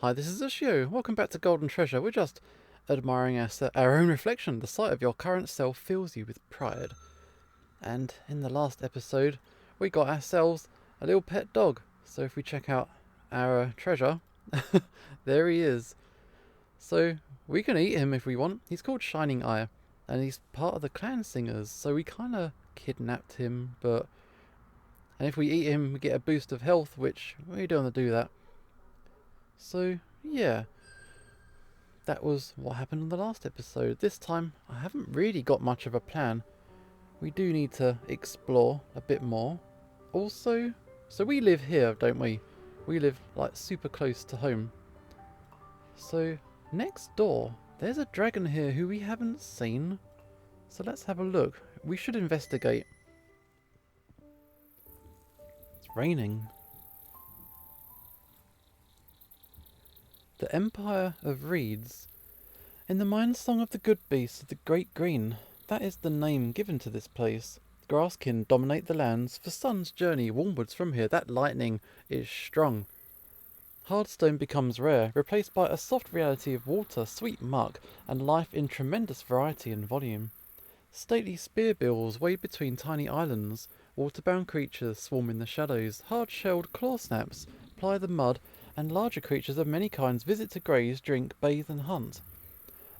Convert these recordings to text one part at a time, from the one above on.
Hi, this is Ashio. Welcome back to Golden Treasure. We're just admiring our own reflection. The sight of your current self fills you with pride. And in the last episode, we got ourselves a little pet dog. So if we check out our treasure, there he is. So we can eat him if we want. He's called Shining Eye, and he's part of the clan singers. So we kind of kidnapped him, and if we eat him, we get a boost of health, which we don't want to do that. So yeah, that was what happened in the last episode. This time, I haven't really got much of a plan. We do need to explore a bit more. Also, so we live here, don't we? We live like super close to home. So next door, there's a dragon here who we haven't seen. So let's have a look. We should investigate. It's raining. The Empire of Reeds. In the Mind Song of the Good Beast of the Great Green, that is the name given to this place. Grasskin dominate the lands, for suns journey warmwards from here. That lightning is strong. Hardstone becomes rare, replaced by a soft reality of water, sweet muck, and life in tremendous variety and volume. Stately spearbills wade between tiny islands. Waterbound creatures swarm in the shadows. Hard-shelled claw snaps ply the mud, and larger creatures of many kinds visit to graze, drink, bathe, and hunt.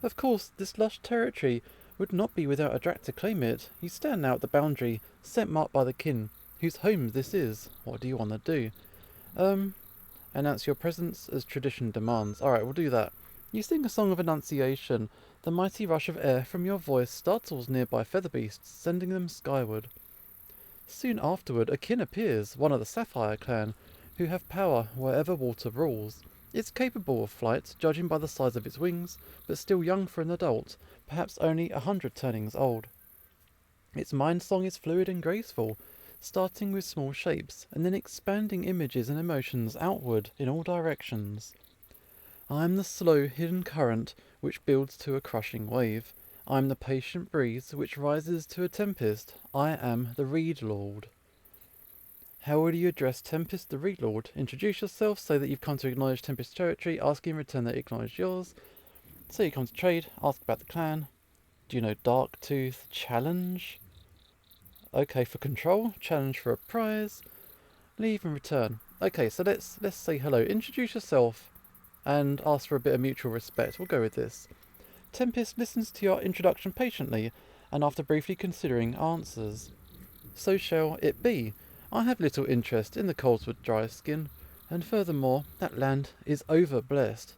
Of course, this lush territory would not be without a drak to claim it. You stand now at the boundary, scent marked by the kin, whose home this is. What do you want to do? Announce your presence as tradition demands. Alright, we'll do that. You sing a song of annunciation. The mighty rush of air from your voice startles nearby feather beasts, sending them skyward. Soon afterward, a kin appears, one of the Sapphire clan, who have power wherever water rules. It's capable of flight, judging by the size of its wings, but still young for an adult, perhaps only 100 turnings old. Its mind song is fluid and graceful, starting with small shapes, and then expanding images and emotions outward in all directions. I am the slow, hidden current which builds to a crushing wave. I am the patient breeze which rises to a tempest. I am the Reed Lord. How will you address Tempest the Reed Lord? Introduce yourself, say that you've come to acknowledge Tempest's territory, ask in return that you acknowledge yours. Say you come to trade, ask about the clan. Do you know Darktooth? Challenge? Okay, for control, challenge for a prize. Leave and return. Okay, so let's say hello. Introduce yourself and ask for a bit of mutual respect. We'll go with this. Tempest listens to your introduction patiently, and after briefly considering, answers. So shall it be. I have little interest in the Coleswood dry skin, and furthermore, that land is over-blessed.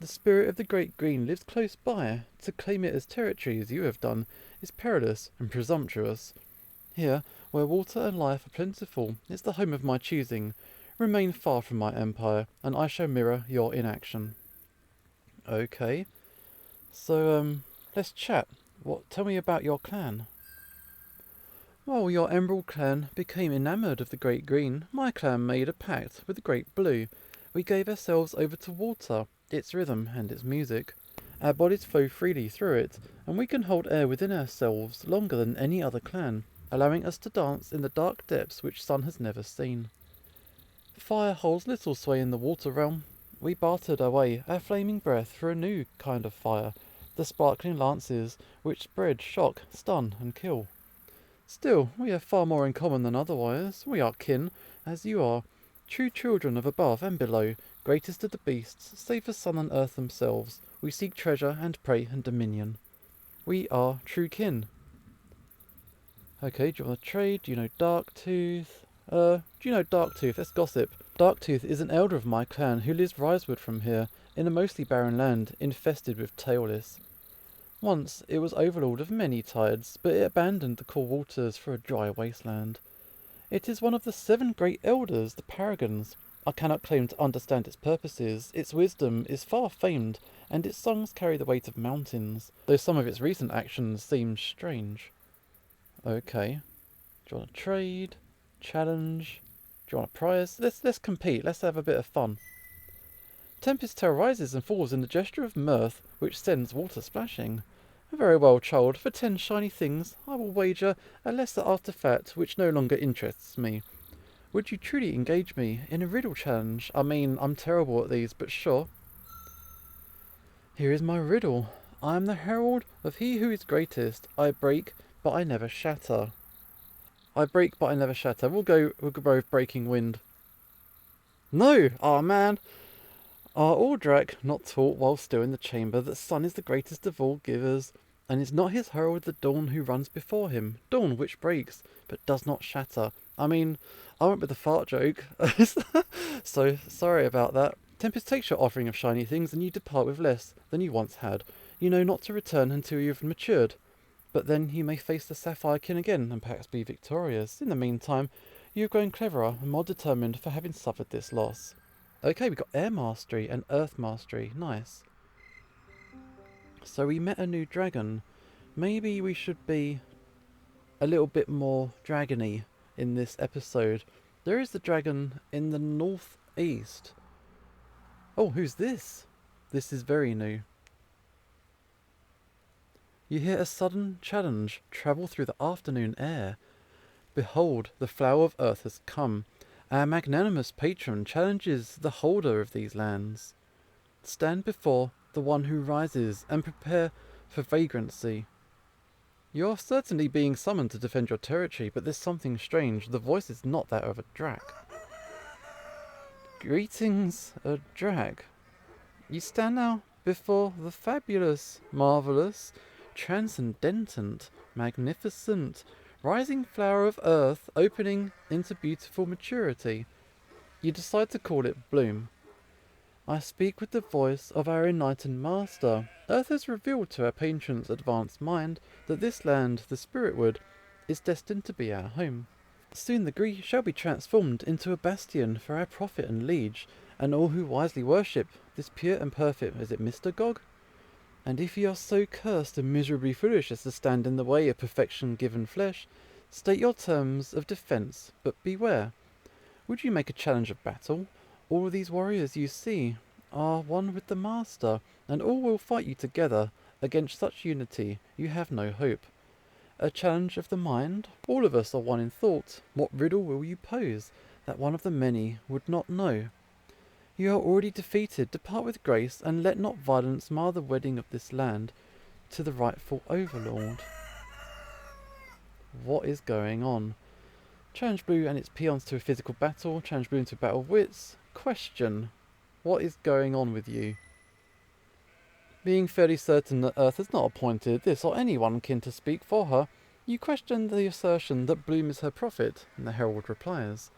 The spirit of the Great Green lives close by. To claim it as territory, as you have done, is perilous and presumptuous. Here, where water and life are plentiful, is the home of my choosing. Remain far from my empire, and I shall mirror your inaction. Okay. So, let's chat. Tell me about your clan. Well, your Emerald clan became enamoured of the Great Green. My clan made a pact with the Great Blue. We gave ourselves over to water, its rhythm and its music. Our bodies flow freely through it, and we can hold air within ourselves longer than any other clan, allowing us to dance in the dark depths which sun has never seen. Fire holds little sway in the water realm. We bartered away our flaming breath for a new kind of fire, the sparkling lances which spread, shock, stun, and kill. Still, we have far more in common than otherwise. We are kin, as you are, true children of above and below, greatest of the beasts, save for sun and earth themselves. We seek treasure and prey and dominion. We are true kin. Okay, do you want to trade? Do you know Darktooth? Do you know Darktooth? Let's gossip. Darktooth is an elder of my clan who lives riseward from here, in a mostly barren land, infested with tailless. Once it was overlord of many tides, but it abandoned the cool waters for a dry wasteland. It is one of the 7 great elders, the Paragons. I cannot claim to understand its purposes. Its wisdom is far famed, and its songs carry the weight of mountains, though some of its recent actions seem strange. Okay. Do you want to trade? Challenge? Do you want a prize? Let's compete. Let's have a bit of fun. Tempest Tail rises and falls in a gesture of mirth, which sends water splashing. Very well, child. For 10 shiny things, I will wager a lesser artifact which no longer interests me. Would you truly engage me in a riddle challenge? I mean, I'm terrible at these, but sure. Here is my riddle. I am the herald of he who is greatest. I break, but I never shatter. I break, but I never shatter. We'll go with breaking wind. No! Oh man! Are Aldrak not taught while still in the chamber that sun is the greatest of all givers? And is not his herald the dawn who runs before him? Dawn which breaks, but does not shatter. I mean, I went with the fart joke. So, sorry about that. Tempest takes your offering of shiny things, and you depart with less than you once had. You know not to return until you have matured. But then you may face the Sapphire King again, and perhaps be victorious. In the meantime, you have grown cleverer and more determined for having suffered this loss. Okay, we got Air Mastery and Earth Mastery. Nice. So we met a new dragon. Maybe we should be a little bit more dragony in this episode. There is the dragon in the northeast. Oh, who's this? This is very new. You hear a sudden challenge travel through the afternoon air. Behold, the flower of earth has come. Our magnanimous patron challenges the holder of these lands. Stand before the one who rises and prepare for vagrancy. You are certainly being summoned to defend your territory, but there's something strange. The voice is not that of a drac. Greetings, a drac. You stand now before the fabulous, marvellous, transcendentant, magnificent, rising flower of earth opening into beautiful maturity. You decide to call it Bloom. I speak with the voice of our enlightened master. Earth has revealed to our patron's advanced mind that this land, the Spiritwood, is destined to be our home. Soon the Gree shall be transformed into a bastion for our prophet and liege, and all who wisely worship this pure and perfect, is it Mr. Gog? And if you are so cursed and miserably foolish as to stand in the way of perfection given flesh, state your terms of defence, but beware. Would you make a challenge of battle? All of these warriors you see are one with the Master, and all will fight you together. Against such unity you have no hope. A challenge of the mind? All of us are one in thought. What riddle will you pose that one of the many would not know? You are already defeated. Depart with grace, and let not violence mar the wedding of this land to the rightful overlord. What is going on? Challenge Blue and its peons to a physical battle. Challenge Blue into a battle of wits. Question. What is going on with you? Being fairly certain that Earth has not appointed this or anyone kin to speak for her, you question the assertion that Bloom is her prophet, and the herald replies,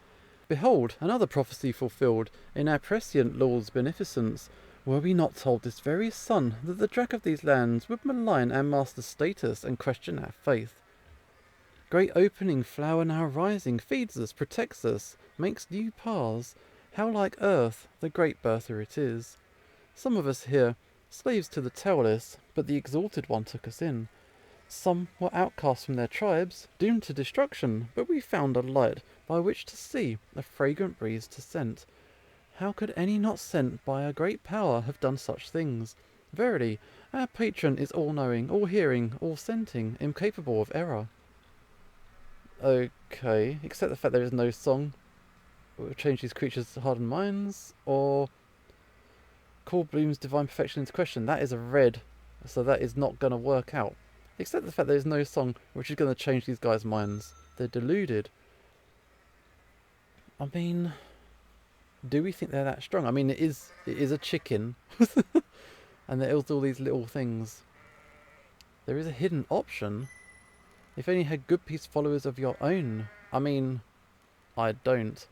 Behold, another prophecy fulfilled in our prescient Lord's beneficence. Were we not told this very sun that the drac of these lands would malign our master's status and question our faith? Great opening flower now rising, feeds us, protects us, makes new paths. How like Earth, the great birther it is. Some of us here, slaves to the tailless, but the exalted one took us in. Some were outcasts from their tribes, doomed to destruction, but we found a light by which to see, a fragrant breeze to scent. How could any not sent by a great power have done such things? Verily, our patron is all-knowing, all-hearing, all-scenting, incapable of error. Okay, except the fact there is no song. Will change these creatures to hardened minds, or call Bloom's divine perfection into question. That is a red, so that is not going to work out. Except the fact there is no song, which is going to change these guys' minds. They're deluded. I mean, do we think they're that strong? I mean, it is a chicken, and there's all these little things. There is a hidden option. If only you had good peace followers of your own. I mean, I don't.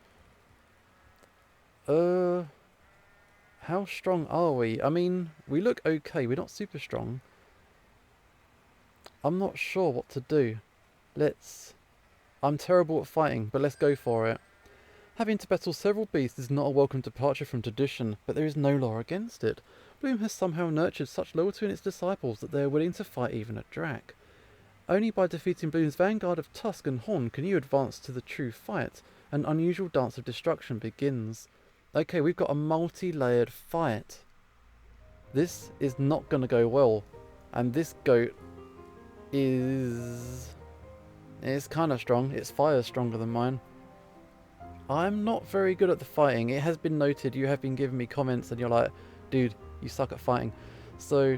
How strong are we? I mean, we look okay. We're not super strong. I'm not sure what to do. I'm terrible at fighting, but let's go for it. Having to battle several beasts is not a welcome departure from tradition, but there is no law against it. Bloom has somehow nurtured such loyalty in its disciples that they are willing to fight even a drac. Only by defeating Bloom's vanguard of tusk and horn can you advance to the true fight. An unusual dance of destruction begins. Okay, we've got a multi-layered fight. This is not going to go well. And this goat is... It's kind of strong. Its fire is stronger than mine. I'm not very good at the fighting. It has been noted, you have been giving me comments and you're like, dude, you suck at fighting. So,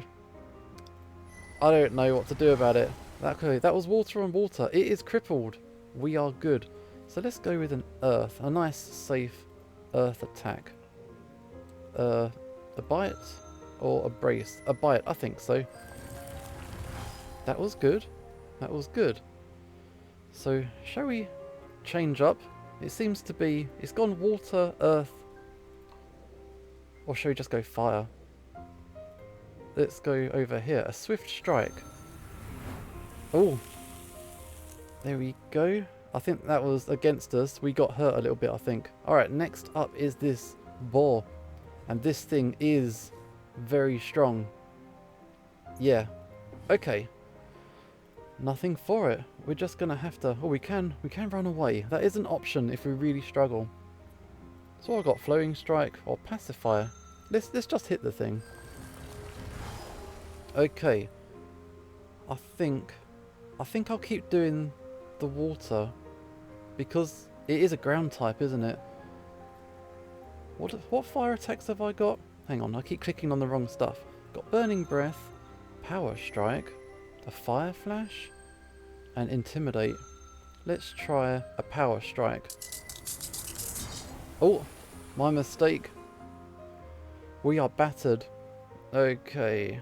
I don't know what to do about it. Okay, that was water on water. It is crippled. We are good. So let's go with an earth. A nice, safe earth attack. A bite or a brace? A bite, I think so. That was good. That was good. So, shall we change up? It seems to be... It's gone water, earth. Or shall we just go fire? Let's go over here. A swift strike. Oh. There we go. I think that was against us. We got hurt a little bit, I think. Alright, next up is this boar. And this thing is very strong. Yeah. Okay. Nothing for it. We're just gonna have to... Oh, we can run away. That is an option if we really struggle. So I got flowing strike or pacifier. Let's just hit the thing. Okay. I think I'll keep doing the water because it is a ground type, isn't it? What fire attacks have I got? Hang on, I keep clicking on the wrong stuff. Got burning breath, power strike, a fire flash, and intimidate. Let's try a power strike. Oh, my mistake. We are battered. Okay.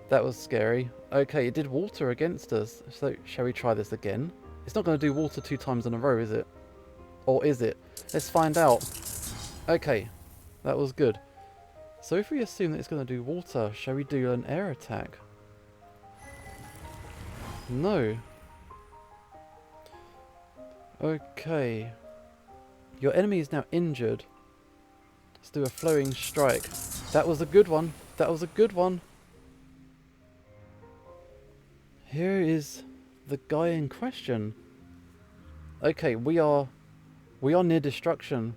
That was scary. Okay, it did water against us. So, shall we try this again? It's not going to do water 2 times in a row, is it? Or is it? Let's find out. Okay, that was good. So if we assume that it's going to do water, shall we do an air attack? No. Okay. Your enemy is now injured. Let's do a flowing strike. That was a good one. That was a good one. Here is the guy in question. Okay, we are near destruction.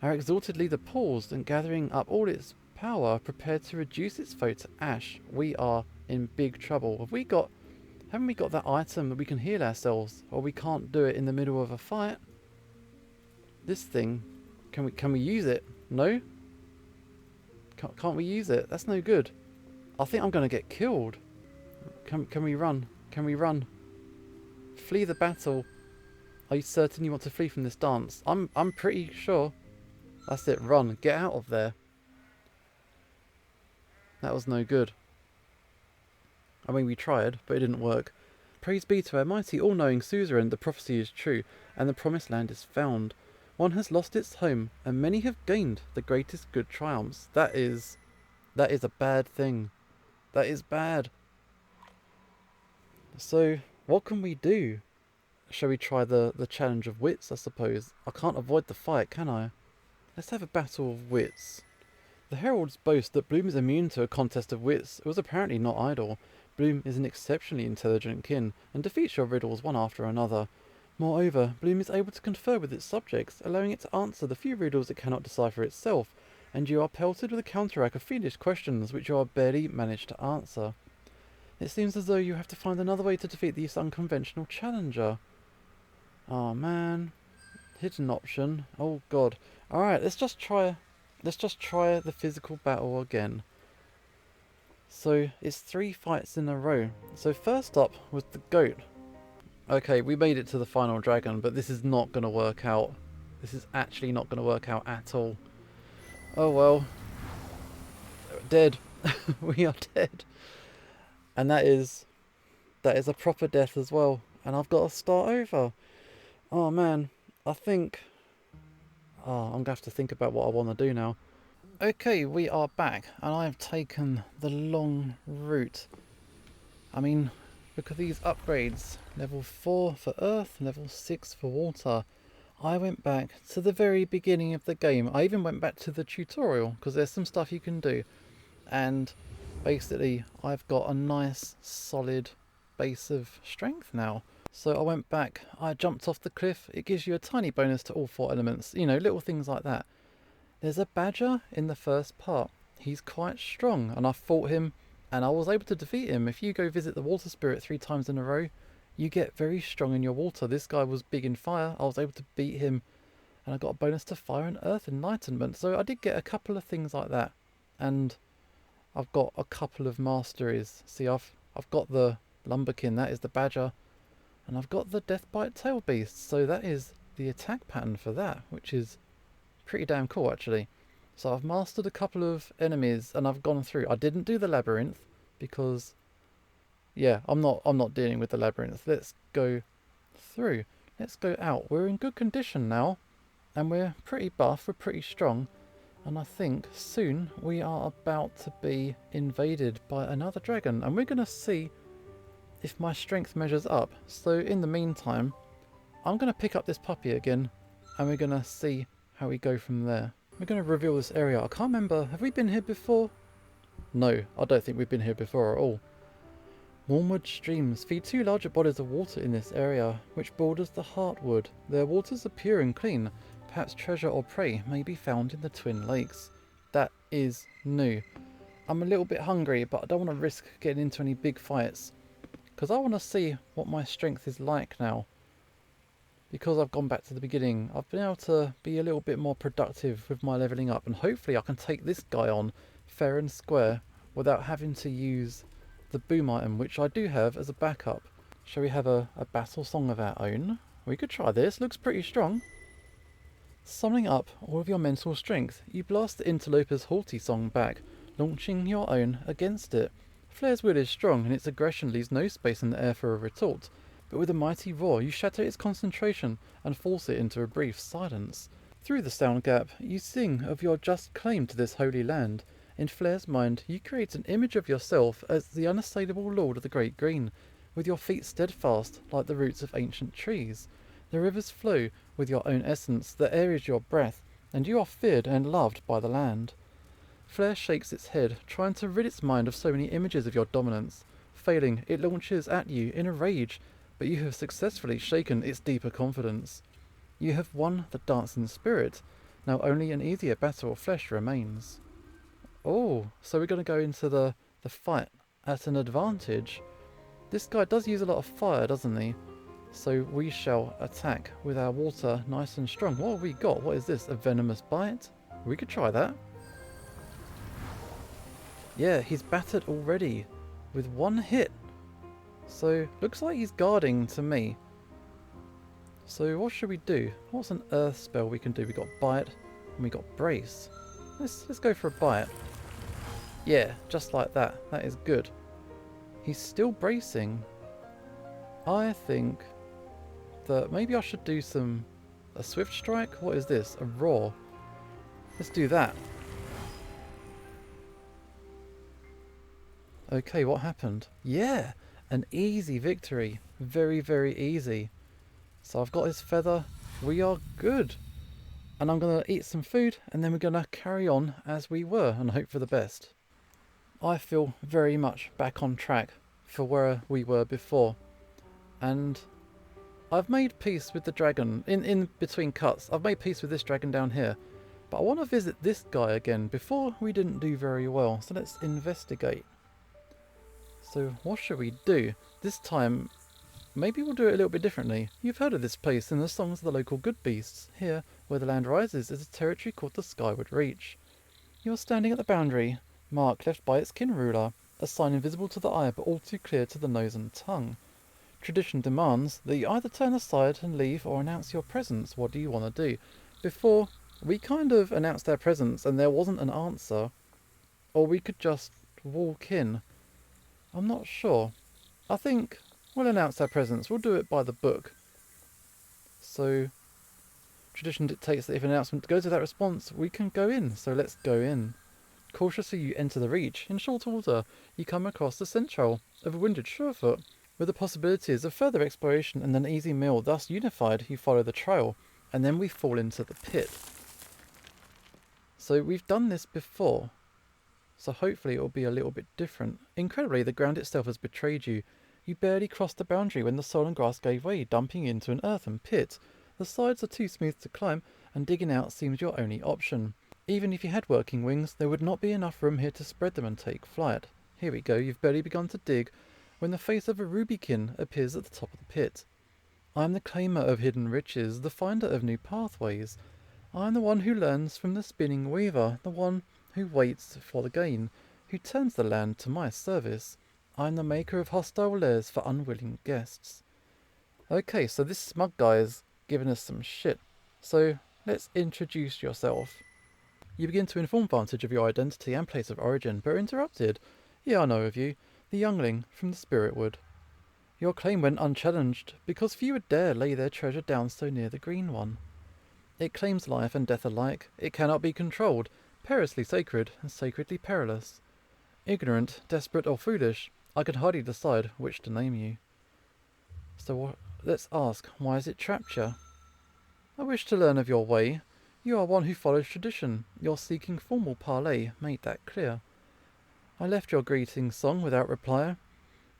Our exalted leader paused and gathering up all its power, prepared to reduce its foe to ash. We are in big trouble. Haven't we got that item that we can heal ourselves? Or we can't do it in the middle of a fight? This thing, can we use it? No? Can't we use it? That's no good. I think I'm going to get killed. Can we run? Can we run? Flee the battle. Are you certain you want to flee from this dance? I'm pretty sure. That's it, run. Get out of there. That was no good. I mean, we tried, but it didn't work. Praise be to our mighty, all-knowing suzerain, the prophecy is true, and the promised land is found. One has lost its home, and many have gained the greatest good triumphs. That is a bad thing. That is bad. So, what can we do? Shall we try the challenge of wits, I suppose? I can't avoid the fight, can I? Let's have a battle of wits. The heralds boast that Bloom is immune to a contest of wits. It was apparently not idle. Bloom is an exceptionally intelligent kin, and defeats your riddles one after another. Moreover, Bloom is able to confer with its subjects, allowing it to answer the few riddles it cannot decipher itself, and you are pelted with a counteract of fiendish questions which you are barely managed to answer. It seems as though you have to find another way to defeat this unconventional challenger. Oh man. Hidden option. Oh god. Alright, let's just try the physical battle again. So, it's 3 fights in a row. So first up was the goat. Okay, we made it to the final dragon, but this is not going to work out. This is actually not going to work out at all. Oh well. Dead. We are dead. And that is a proper death as well. And I've got to start over. Oh man, I think... Oh, I'm going to have to think about what I want to do now. Okay, we are back, and I've taken the long route. I mean, look at these upgrades. Level 4 for earth, level 6 for water. I went back to the very beginning of the game. I even went back to the tutorial, because there's some stuff you can do. And basically, I've got a nice, solid base of strength now. So I went back, I jumped off the cliff. It gives you a tiny bonus to all 4 elements. You know, little things like that. There's a badger in the first part. He's quite strong, and I fought him, and I was able to defeat him. If you go visit the water spirit 3 times in a row, you get very strong in your water. This guy was big in fire. I was able to beat him, and I got a bonus to fire and earth enlightenment. So I did get a couple of things like that, and I've got a couple of masteries. See, I've got the lumberkin, that is the badger, and I've got the deathbite tail beast. So that is the attack pattern for that, which is pretty damn cool actually. So I've mastered a couple of enemies and I've gone through. I didn't do the labyrinth because, yeah, I'm not dealing with the labyrinth. Let's go through. Let's go out. We're in good condition now, and we're pretty buff. We're pretty strong, and I think soon we are about to be invaded by another dragon, and we're gonna see if my strength measures up. So in the meantime, I'm gonna pick up this puppy again, and we're gonna see how we go from there. We're going to reveal this area. I can't remember, have we been here before? No, I don't think we've been here before at all. Warmwood streams feed two larger bodies of water in this area, which borders the Heartwood. Their waters are pure and clean. Perhaps treasure or prey may be found in the Twin Lakes. That is new. I'm a little bit hungry, but I don't want to risk getting into any big fights, because I want to see what my strength is like now. Because I've gone back to the beginning, I've been able to be a little bit more productive with my levelling up, and hopefully I can take this guy on fair and square without having to use the boom item, which I do have as a backup. Shall we have a battle song of our own? We could try this, looks pretty strong. Summoning up all of your mental strength, you blast the interloper's haughty song back, launching your own against it. Flair's will is strong and its aggression leaves no space in the air for a retort. But with a mighty roar, you shatter its concentration and force it into a brief silence. Through the sound gap, you sing of your just claim to this holy land. In Flair's mind, you create an image of yourself as the unassailable lord of the Great Green, with your feet steadfast like the roots of ancient trees. The rivers flow with your own essence, the air is your breath, and you are feared and loved by the land. Flair shakes its head, trying to rid its mind of so many images of your dominance. Failing, it launches at you in a rage, but you have successfully shaken its deeper confidence. You have won the dancing spirit. Now only an easier battle of flesh remains. Oh, so we're going to go into the fight at an advantage. This guy does use a lot of fire, doesn't he? So we shall attack with our water nice and strong. What have we got? What is this? A venomous bite? We could try that. Yeah, he's battered already with one hit. So, looks like he's guarding to me. So what should we do? What's an earth spell we can do? We got bite and we got brace. Let's go for a bite. Yeah, just like that. That is good. He's still bracing. I think that maybe I should do a swift strike. What is this? A roar. Let's do that. Okay, what happened? Yeah! An easy victory. Very, very easy. So I've got his feather. We are good. And I'm going to eat some food and then we're going to carry on as we were and hope for the best. I feel very much back on track for where we were before. And I've made peace with the dragon. In between cuts, I've made peace with this dragon down here. But I want to visit this guy again. Before we didn't do very well. So let's investigate. So what should we do? This time, maybe we'll do it a little bit differently. You've heard of this place in the songs of the local good beasts. Here, where the land rises, is a territory called the Skyward Reach. You're standing at the boundary, mark left by its kin ruler, a sign invisible to the eye but all too clear to the nose and tongue. Tradition demands that you either turn aside and leave or announce your presence. What do you want to do? Before, we kind of announced our presence and there wasn't an answer. Or we could just walk in. I'm not sure. I think we'll announce our presence. We'll do it by the book. So, tradition dictates that if an announcement goes with that response, we can go in. So let's go in. Cautiously you enter the reach. In short order, you come across the central of a winded surefoot. With the possibilities of further exploration and an easy meal thus unified, you follow the trail. And then we fall into the pit. So we've done this before. So hopefully it will be a little bit different. Incredibly, the ground itself has betrayed you. You barely crossed the boundary when the soil and grass gave way, dumping into an earthen pit. The sides are too smooth to climb, and digging out seems your only option. Even if you had working wings, there would not be enough room here to spread them and take flight. Here we go, you've barely begun to dig, when the face of a rubykin appears at the top of the pit. I am the claimer of hidden riches, the finder of new pathways. I am the one who learns from the spinning weaver, the one who waits for the gain, who turns the land to my service. I am the maker of hostile lairs for unwilling guests. Okay, so this smug guy is giving us some shit. So let's introduce yourself. You begin to inform Vantage of your identity and place of origin, but are interrupted. Yeah, I know of you, the youngling from the Spirit Wood. Your claim went unchallenged, because few would dare lay their treasure down so near the Green One. It claims life and death alike. It cannot be controlled, perilously sacred and sacredly perilous. Ignorant, desperate or foolish, I can hardly decide which to name you. So let's ask, why has it trapped you? I wish to learn of your way. You are one who follows tradition. Your seeking formal parley made that clear. I left your greeting song without reply.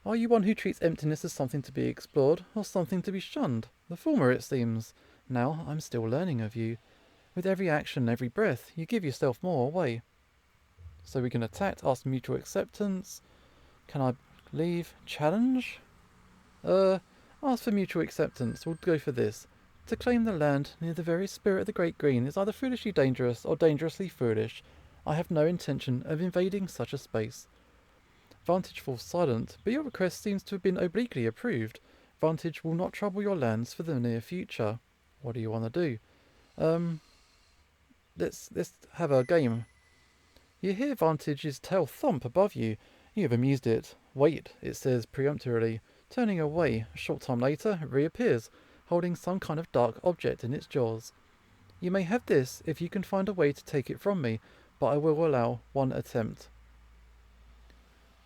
Are you one who treats emptiness as something to be explored, or something to be shunned? The former, it seems. Now I'm still learning of you. With every action, every breath, you give yourself more away. So we can attack, ask mutual acceptance. Can I leave? Challenge? Ask for mutual acceptance. We'll go for this. To claim the land near the very spirit of the Great Green is either foolishly dangerous or dangerously foolish. I have no intention of invading such a space. Vantage falls silent, but your request seems to have been obliquely approved. Vantage will not trouble your lands for the near future. What do you want to do? Let's have a game. You hear Vantage's tail thump above you. You have amused it. Wait, it says peremptorily. Turning away, a short time later, it reappears, holding some kind of dark object in its jaws. You may have this if you can find a way to take it from me, but I will allow one attempt.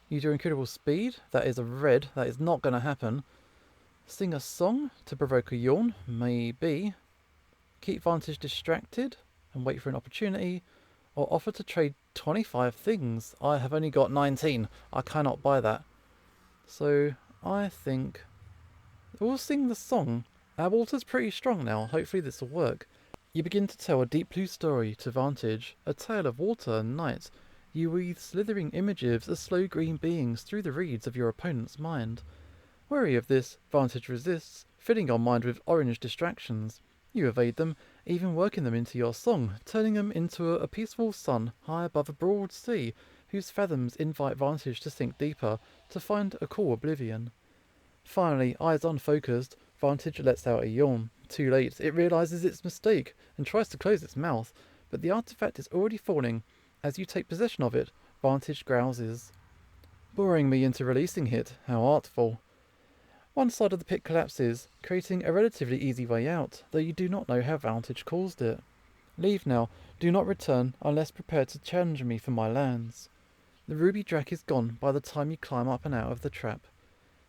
Use your incredible speed. That is a red. That is not going to happen. Sing a song to provoke a yawn. Maybe. Keep Vantage distracted and wait for an opportunity. Or offer to trade 25 things. I have only got 19. I cannot buy that. So I think we'll sing the song. Our water's pretty strong now. Hopefully this will work. You begin to tell a deep blue story to Vantage. A tale of water and night. You weave slithering images of slow green beings through the reeds of your opponent's mind. Wary of this, Vantage resists, filling your mind with orange distractions. You evade them, even working them into your song, turning them into a peaceful sun high above a broad sea, whose fathoms invite Vantage to sink deeper, to find a cool oblivion. Finally, eyes unfocused, Vantage lets out a yawn. Too late, it realizes its mistake, and tries to close its mouth, but the artifact is already falling. As you take possession of it, Vantage grouses. Boring me into releasing it, how artful. One side of the pit collapses, creating a relatively easy way out, though you do not know how Vantage caused it. Leave now, do not return unless prepared to challenge me for my lands. The ruby drac is gone by the time you climb up and out of the trap.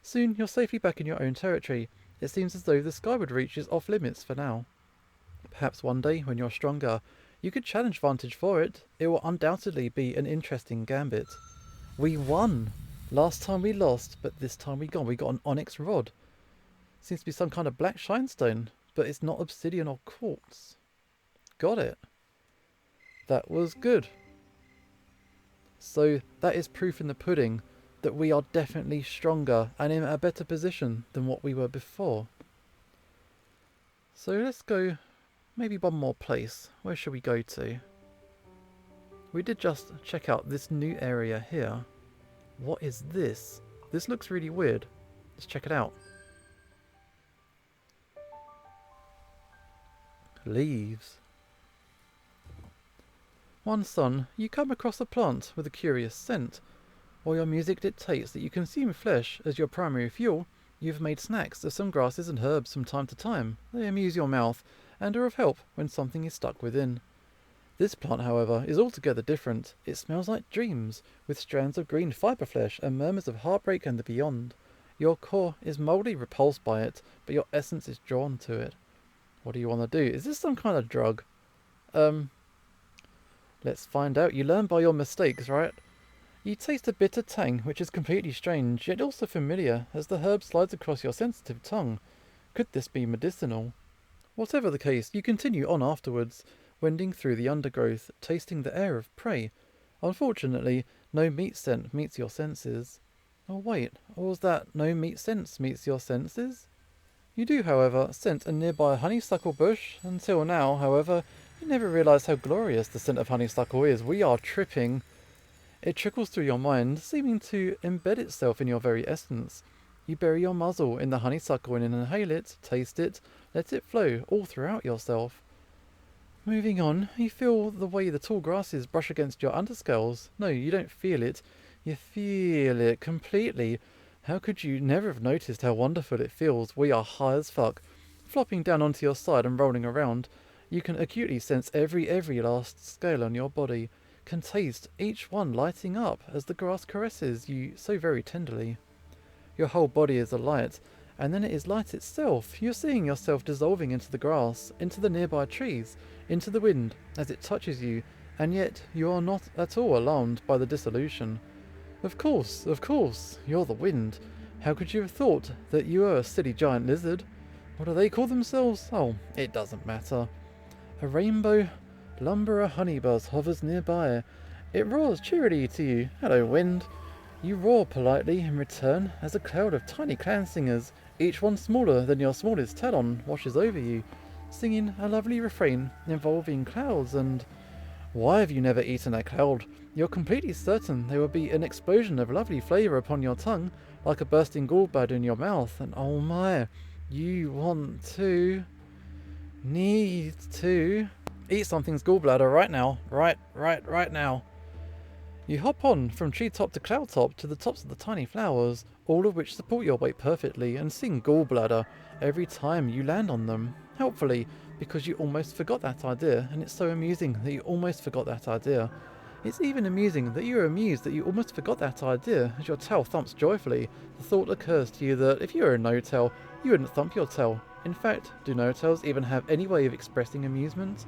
Soon you're safely back in your own territory. It seems as though the skyward reach is off limits for now. Perhaps one day, when you're stronger, you could challenge Vantage for it. It will undoubtedly be an interesting gambit. We won! Last time we lost, but this time we got an onyx rod. Seems to be some kind of black shinestone, but it's not obsidian or quartz. Got it. That was good. So that is proof in the pudding that we are definitely stronger and in a better position than what we were before. So let's go maybe one more place. Where should we go to? We did just check out this new area here. What is this? This looks really weird. Let's check it out. Leaves. One sun, you come across a plant with a curious scent. While your music dictates that you consume flesh as your primary fuel, you've made snacks of some grasses and herbs from time to time. They amuse your mouth and are of help when something is stuck within. This plant, however, is altogether different. It smells like dreams, with strands of green fibre flesh and murmurs of heartbreak and the beyond. Your core is mildly repulsed by it, but your essence is drawn to it. What do you want to do? Is this some kind of drug? Let's find out. You learn by your mistakes, right? You taste a bitter tang, which is completely strange, yet also familiar, as the herb slides across your sensitive tongue. Could this be medicinal? Whatever the case, you continue on afterwards, wending through the undergrowth, tasting the air of prey. Unfortunately, no meat scent meets your senses. Oh wait, or was that no meat sense meets your senses? You do, however, scent a nearby honeysuckle bush. Until now, however, you never realised how glorious the scent of honeysuckle is. We are tripping. It trickles through your mind, seeming to embed itself in your very essence. You bury your muzzle in the honeysuckle and inhale it, taste it, let it flow all throughout yourself. Moving on, you feel the way the tall grasses brush against your underscales. No, you don't feel it. You feel it completely. How could you never have noticed how wonderful it feels? We are high as fuck. Flopping down onto your side and rolling around, you can acutely sense every last scale on your body, can taste each one lighting up as the grass caresses you so very tenderly. Your whole body is alight, and then it is light itself. You're seeing yourself dissolving into the grass, into the nearby trees, into the wind as it touches you, and yet you are not at all alarmed by the dissolution. Of course, you're the wind. How could you have thought that you were a silly giant lizard? What do they call themselves? Oh, it doesn't matter. A rainbow lumberer honeybuzz hovers nearby. It roars cheerily to you. Hello, wind. You roar politely in return as a cloud of tiny clan singers, each one smaller than your smallest talon, washes over you, singing a lovely refrain involving clouds and... Why have you never eaten a cloud? You're completely certain there will be an explosion of lovely flavour upon your tongue, like a bursting gallbladder in your mouth, and oh my, you want to... need to... eat something's gallbladder right now. Right now. You hop on from treetop to cloud top to the tops of the tiny flowers, all of which support your weight perfectly, and sing gallbladder every time you land on them, helpfully, because you almost forgot that idea, and it's so amusing that you almost forgot that idea. It's even amusing that you are amused that you almost forgot that idea as your tail thumps joyfully. The thought occurs to you that if you were a no-tail, you wouldn't thump your tail. In fact, do no-tails even have any way of expressing amusement?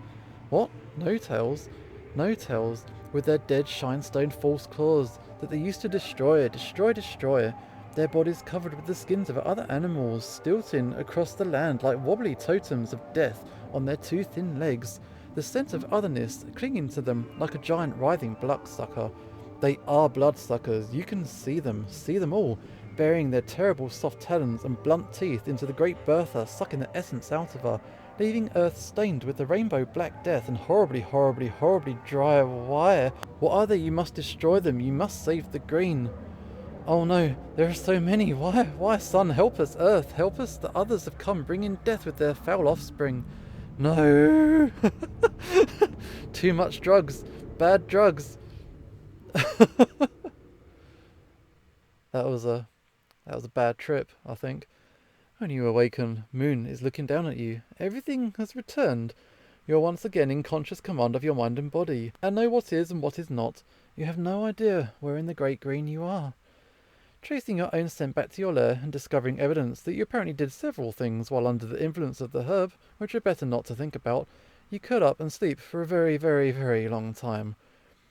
What? No-tails? No-tails, with their dead shinestone false claws that they used to destroy. Their bodies covered with the skins of other animals, stilting across the land like wobbly totems of death on their two thin legs, the scent of otherness clinging to them like a giant writhing bloodsucker. They are bloodsuckers, you can see them all, burying their terrible soft talons and blunt teeth into the great Bertha, sucking the essence out of her, leaving Earth stained with the rainbow black death and horribly dry. Why? What are they? You must destroy them, you must save the green. Oh no, there are so many. Why, son, help us, Earth, help us. The others have come, bringing death with their foul offspring. No. Too much drugs. Bad drugs. That was a bad trip, I think. When you awaken, Moon is looking down at you. Everything has returned. You're once again in conscious command of your mind and body, and know what is and what is not. You have no idea where in the Great Green you are. Tracing your own scent back to your lair and discovering evidence that you apparently did several things while under the influence of the herb, which are better not to think about, you curl up and sleep for a very long time.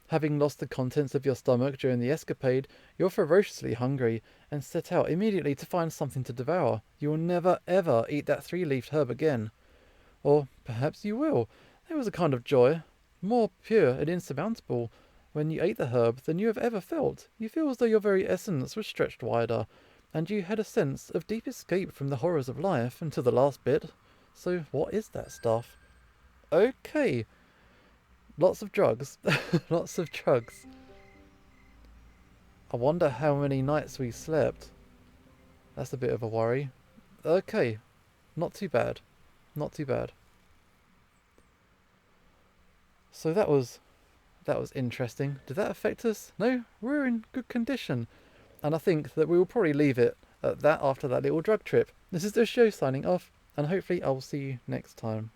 Having lost the contents of your stomach during the escapade, you're ferociously hungry and set out immediately to find something to devour. You will never ever eat that 3-leafed herb again. Or perhaps you will. There was a kind of joy, more pure and insurmountable, when you ate the herb than you have ever felt. You feel as though your very essence was stretched wider, and you had a sense of deep escape from the horrors of life until the last bit. So what is that stuff? Okay. Lots of drugs. Lots of drugs. I wonder how many nights we slept. That's a bit of a worry. Okay. Not too bad. Not too bad. So that was interesting. Did that affect us? No, we're in good condition. And I think that we will probably leave it at that after that little drug trip. This is the show signing off, and hopefully I will see you next time.